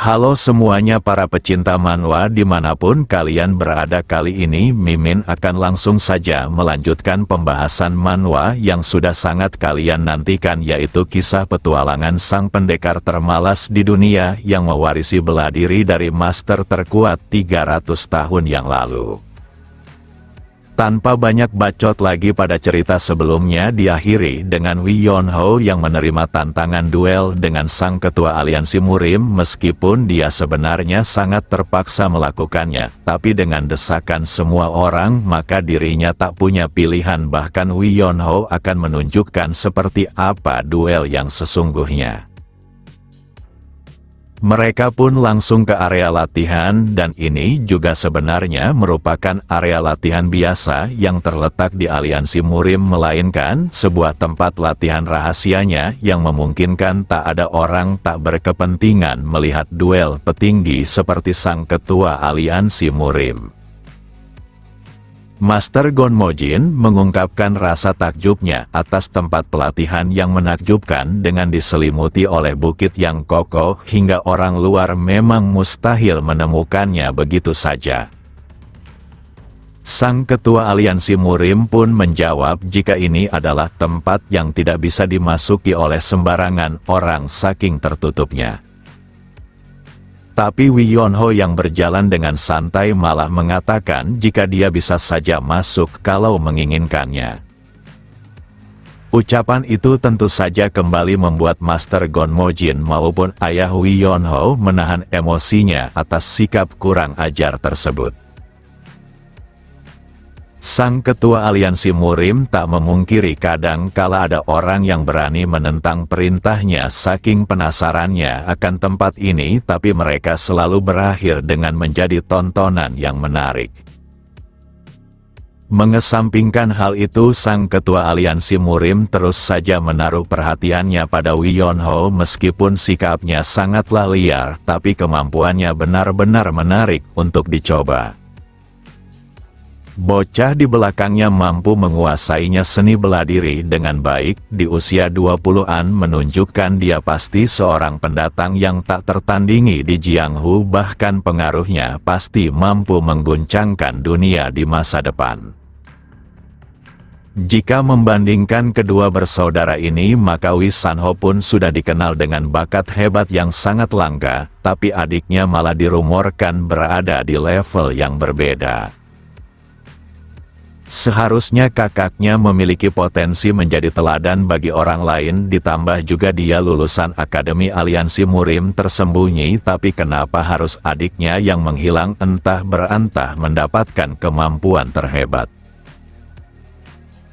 Halo semuanya para pecinta manhwa dimanapun kalian berada, kali ini Mimin akan langsung saja melanjutkan pembahasan manhwa yang sudah sangat kalian nantikan, yaitu kisah petualangan sang pendekar termalas di dunia yang mewarisi bela diri dari master terkuat 300 tahun yang lalu. Tanpa banyak bacot lagi, pada cerita sebelumnya diakhiri dengan Wi Yonho yang menerima tantangan duel dengan sang ketua aliansi Murim. Meskipun dia sebenarnya sangat terpaksa melakukannya, tapi dengan desakan semua orang maka dirinya tak punya pilihan. Bahkan Wi Yonho akan menunjukkan seperti apa duel yang sesungguhnya. Mereka pun langsung ke area latihan, dan ini juga sebenarnya merupakan area latihan biasa yang terletak di aliansi Murim, melainkan sebuah tempat latihan rahasianya yang memungkinkan tak ada orang tak berkepentingan melihat duel petinggi seperti sang ketua aliansi Murim. Master Gonmojin mengungkapkan rasa takjubnya atas tempat pelatihan yang menakjubkan dengan diselimuti oleh bukit yang kokoh hingga orang luar memang mustahil menemukannya begitu saja. Sang ketua aliansi Murim pun menjawab jika ini adalah tempat yang tidak bisa dimasuki oleh sembarangan orang saking tertutupnya. Tapi Wi Yonho yang berjalan dengan santai malah mengatakan jika dia bisa saja masuk kalau menginginkannya. Ucapan itu tentu saja kembali membuat Master Gonmojin maupun ayah Wi Yonho menahan emosinya atas sikap kurang ajar tersebut. Sang ketua aliansi Murim tak memungkiri kadang kala ada orang yang berani menentang perintahnya saking penasarannya akan tempat ini, tapi mereka selalu berakhir dengan menjadi tontonan yang menarik. Mengesampingkan hal itu, sang ketua aliansi Murim terus saja menaruh perhatiannya pada Wi Yonho. Meskipun sikapnya sangatlah liar, tapi kemampuannya benar-benar menarik untuk dicoba. Bocah di belakangnya mampu menguasainya seni bela diri dengan baik. Di usia 20-an menunjukkan dia pasti seorang pendatang yang tak tertandingi di Jianghu, bahkan pengaruhnya pasti mampu mengguncangkan dunia di masa depan. Jika membandingkan kedua bersaudara ini, maka Wi Sanho pun sudah dikenal dengan bakat hebat yang sangat langka, tapi adiknya malah dirumorkan berada di level yang berbeda. Seharusnya kakaknya memiliki potensi menjadi teladan bagi orang lain, ditambah juga dia lulusan Akademi Aliansi Murim tersembunyi, tapi kenapa harus adiknya yang menghilang entah berantah mendapatkan kemampuan terhebat?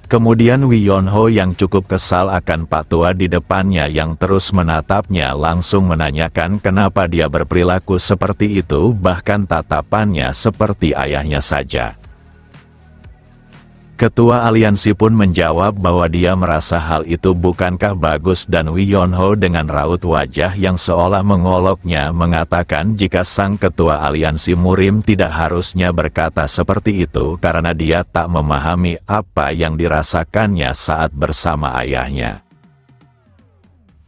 Kemudian Wi Yonho yang cukup kesal akan Pak Tua di depannya yang terus menatapnya langsung menanyakan kenapa dia berperilaku seperti itu, bahkan tatapannya seperti ayahnya saja. Ketua aliansi pun menjawab bahwa dia merasa hal itu bukankah bagus, dan Wi Yonho dengan raut wajah yang seolah mengoloknya mengatakan jika sang ketua aliansi Murim tidak harusnya berkata seperti itu karena dia tak memahami apa yang dirasakannya saat bersama ayahnya.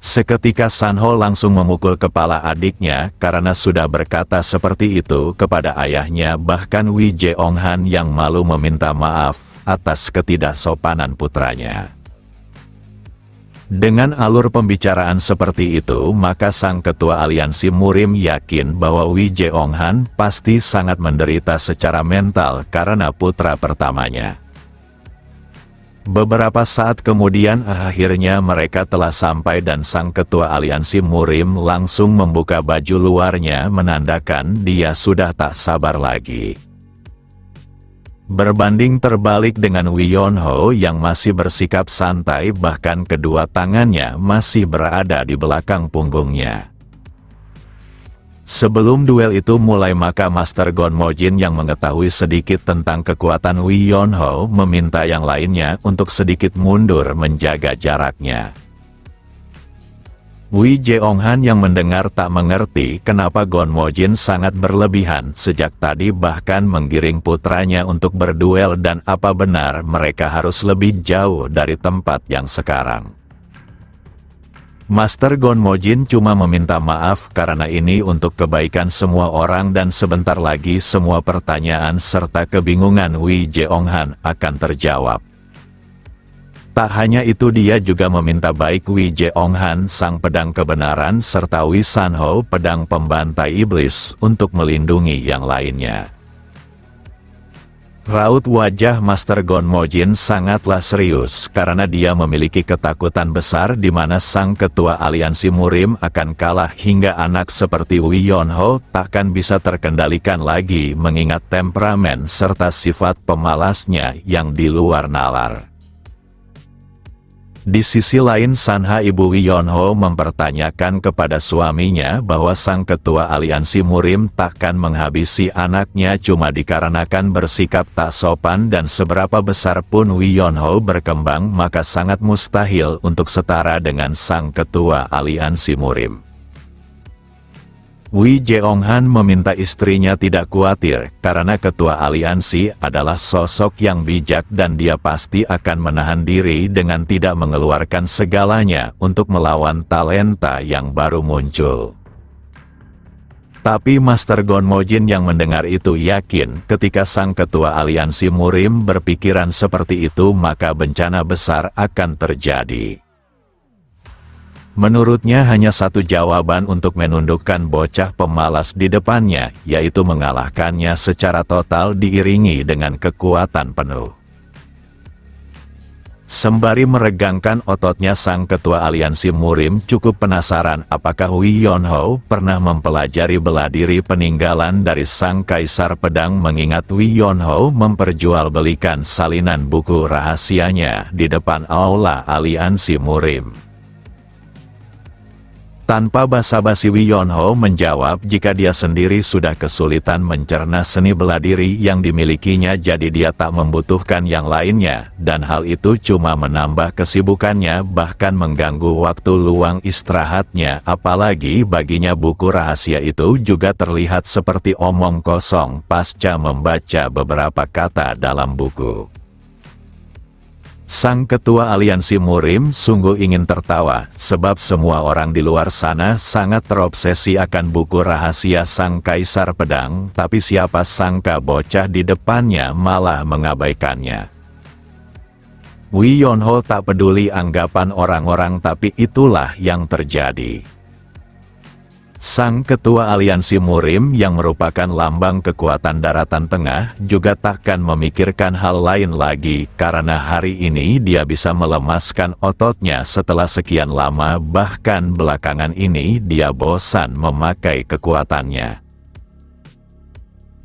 Seketika Sanho langsung memukul kepala adiknya karena sudah berkata seperti itu kepada ayahnya. Bahkan Wi Jeonghan yang malu meminta maaf atas ketidaksopanan putranya. Dengan alur pembicaraan seperti itu, maka sang ketua aliansi Murim yakin bahwa Wi Jeonghan pasti sangat menderita secara mental karena putra pertamanya. Beberapa saat kemudian akhirnya mereka telah sampai dan sang ketua aliansi Murim langsung membuka baju luarnya menandakan dia sudah tak sabar lagi. Berbanding terbalik dengan Wi Yonho yang masih bersikap santai, bahkan kedua tangannya masih berada di belakang punggungnya. Sebelum duel itu mulai, maka Master Gonmojin yang mengetahui sedikit tentang kekuatan Wi Yonho meminta yang lainnya untuk sedikit mundur menjaga jaraknya. Wi Jeonghan yang mendengar tak mengerti kenapa Gonmojin sangat berlebihan sejak tadi, bahkan menggiring putranya untuk berduel, dan apa benar mereka harus lebih jauh dari tempat yang sekarang. Master Gonmojin cuma meminta maaf karena ini untuk kebaikan semua orang dan sebentar lagi semua pertanyaan serta kebingungan Wei Jeonghan akan terjawab. Tak hanya itu, dia juga meminta baik Wei Jeonghan sang pedang kebenaran serta Wei Sanho pedang pembantai iblis untuk melindungi yang lainnya. Raut wajah Master Gonmojin sangatlah serius karena dia memiliki ketakutan besar di mana sang ketua aliansi Murim akan kalah hingga anak seperti Wei Yonho takkan bisa terkendalikan lagi mengingat temperamen serta sifat pemalasnya yang di luar nalar. Di sisi lain, Sanha Ibu Wei Yonho mempertanyakan kepada suaminya bahwa sang ketua aliansi Murim takkan menghabisi anaknya cuma dikarenakan bersikap tak sopan dan seberapa besar pun Wei Yonho berkembang maka sangat mustahil untuk setara dengan sang ketua aliansi Murim. Wei Jeonghan meminta istrinya tidak khawatir karena ketua aliansi adalah sosok yang bijak dan dia pasti akan menahan diri dengan tidak mengeluarkan segalanya untuk melawan talenta yang baru muncul. Tapi Master Gonmojin yang mendengar itu yakin ketika sang ketua aliansi Murim berpikiran seperti itu maka bencana besar akan terjadi. Menurutnya hanya satu jawaban untuk menundukkan bocah pemalas di depannya, yaitu mengalahkannya secara total diiringi dengan kekuatan penuh. Sembari meregangkan ototnya, sang ketua aliansi Murim cukup penasaran apakah Wei Yonho pernah mempelajari bela diri peninggalan dari sang kaisar pedang mengingat Wei Yonho memperjualbelikan salinan buku rahasianya di depan aula aliansi Murim. Tanpa basa-basi Wei Yonho menjawab jika dia sendiri sudah kesulitan mencerna seni bela diri yang dimilikinya jadi dia tak membutuhkan yang lainnya dan hal itu cuma menambah kesibukannya bahkan mengganggu waktu luang istirahatnya apalagi baginya buku rahasia itu juga terlihat seperti omong kosong pasca membaca beberapa kata dalam buku. Sang ketua aliansi Murim sungguh ingin tertawa, sebab semua orang di luar sana sangat terobsesi akan buku rahasia sang kaisar pedang, tapi siapa sangka bocah di depannya malah mengabaikannya. Wei Yonho tak peduli anggapan orang-orang tapi itulah yang terjadi. Sang ketua aliansi Murim yang merupakan lambang kekuatan daratan tengah juga takkan memikirkan hal lain lagi karena hari ini dia bisa melemaskan ototnya setelah sekian lama bahkan belakangan ini dia bosan memakai kekuatannya.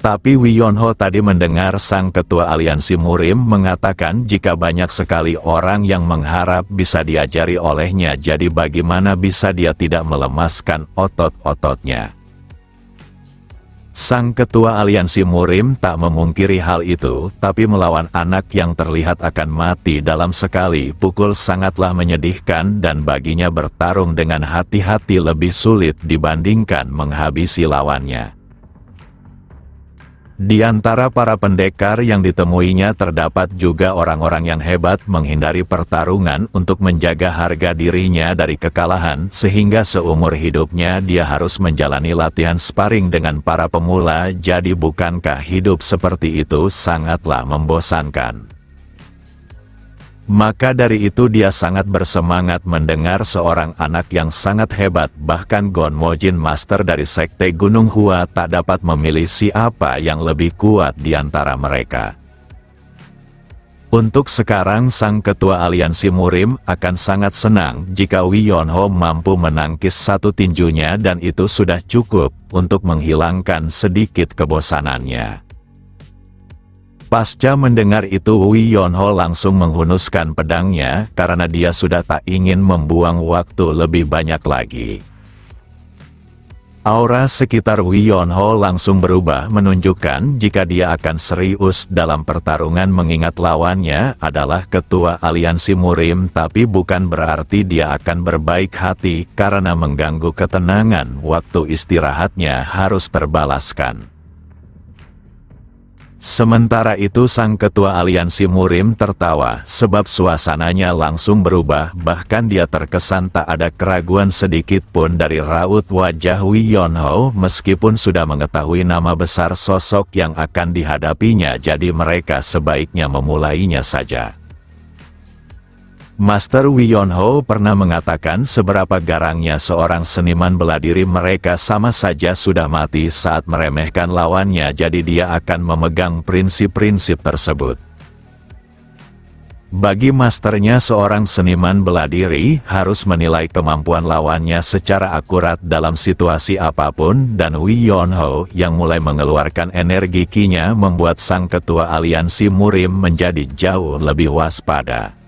Tapi Wei Yonho tadi mendengar sang ketua aliansi Murim mengatakan jika banyak sekali orang yang mengharap bisa diajari olehnya jadi bagaimana bisa dia tidak melemaskan otot-ototnya. Sang ketua aliansi Murim tak memungkiri hal itu, tapi melawan anak yang terlihat akan mati dalam sekali pukul sangatlah menyedihkan dan baginya bertarung dengan hati-hati lebih sulit dibandingkan menghabisi lawannya. Di antara para pendekar yang ditemuinya terdapat juga orang-orang yang hebat menghindari pertarungan untuk menjaga harga dirinya dari kekalahan sehingga seumur hidupnya dia harus menjalani latihan sparring dengan para pemula jadi bukankah hidup seperti itu sangatlah membosankan. Maka dari itu dia sangat bersemangat mendengar seorang anak yang sangat hebat bahkan Gonmojin Master dari Sekte Gunung Hua tak dapat memilih siapa yang lebih kuat di antara mereka. Untuk sekarang sang ketua aliansi Murim akan sangat senang jika Wei Yonho mampu menangkis satu tinjunya dan itu sudah cukup untuk menghilangkan sedikit kebosanannya. Pasca mendengar itu Wei Yonho langsung menghunuskan pedangnya karena dia sudah tak ingin membuang waktu lebih banyak lagi. Aura sekitar Wei Yonho langsung berubah menunjukkan jika dia akan serius dalam pertarungan mengingat lawannya adalah ketua aliansi Murim tapi bukan berarti dia akan berbaik hati karena mengganggu ketenangan waktu istirahatnya harus terbalaskan. Sementara itu sang ketua aliansi Murim tertawa sebab suasananya langsung berubah, bahkan dia terkesan tak ada keraguan sedikit pun dari raut wajah Wi Yonho meskipun sudah mengetahui nama besar sosok yang akan dihadapinya, jadi mereka sebaiknya memulainya saja. Master Wi Yonho pernah mengatakan seberapa garangnya seorang seniman bela diri mereka sama saja sudah mati saat meremehkan lawannya, jadi dia akan memegang prinsip-prinsip tersebut. Bagi masternya, seorang seniman bela diri harus menilai kemampuan lawannya secara akurat dalam situasi apapun, dan Wi Yonho yang mulai mengeluarkan energi kinya membuat sang ketua aliansi Murim menjadi jauh lebih waspada.